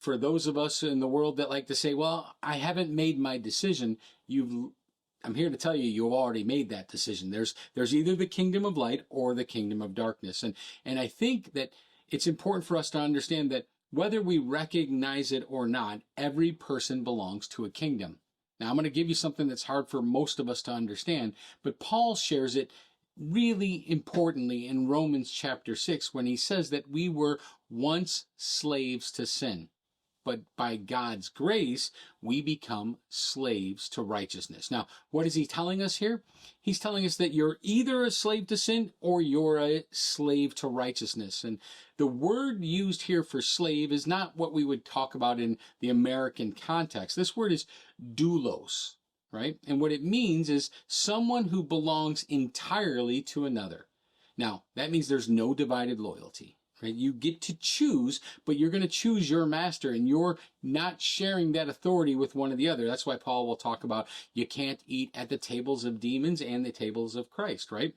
for those of us in the world that like to say, well, I haven't made my decision, I'm here to tell you, you've already made that decision. There's either the kingdom of light or the kingdom of darkness. And I think that it's important for us to understand that whether we recognize it or not, every person belongs to a kingdom. Now, I'm going to give you something that's hard for most of us to understand, but Paul shares it really importantly in Romans chapter 6 when he says that we were once slaves to sin. But by God's grace, we become slaves to righteousness. Now, what is he telling us here? He's telling us that you're either a slave to sin or you're a slave to righteousness. And the word used here for slave is not what we would talk about in the American context. This word is doulos, right? And what it means is someone who belongs entirely to another. Now, that means there's no divided loyalty. Right? You get to choose, but you're going to choose your master, and you're not sharing that authority with one or the other. That's why Paul will talk about you can't eat at the tables of demons and the tables of Christ, right?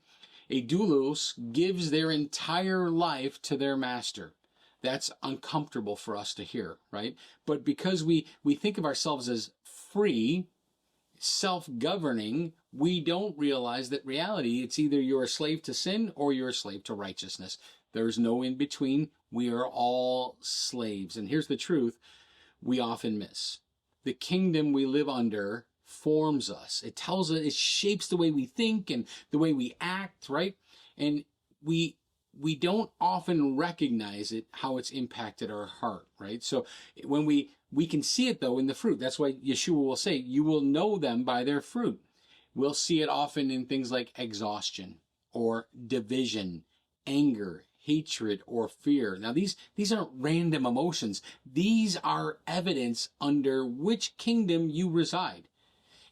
A doulos gives their entire life to their master. That's uncomfortable for us to hear, right? But because we think of ourselves as free, self-governing, we don't realize that reality, it's either you're a slave to sin or you're a slave to righteousness. There's no in between. We are all slaves. And here's the truth we often miss. The kingdom we live under forms us. It tells us, it shapes the way we think and the way we act, right? And we don't often recognize it, how it's impacted our heart, right? So when we can see it though in the fruit. That's why Yeshua will say, you will know them by their fruit. We'll see it often in things like exhaustion or division, anger, hatred, or fear. Now these aren't random emotions. These are evidence under which kingdom you reside.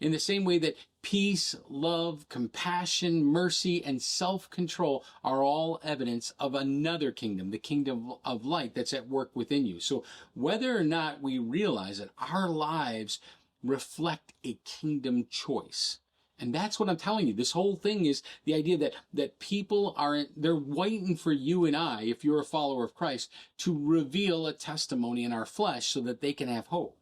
In the same way that peace, love, compassion, mercy, and self-control are all evidence of another kingdom, the kingdom of light that's at work within you. So whether or not we realize it, our lives reflect a kingdom choice. And that's what I'm telling you. This whole thing is the idea that people they're waiting for you and I, if you're a follower of Christ, to reveal a testimony in our flesh so that they can have hope.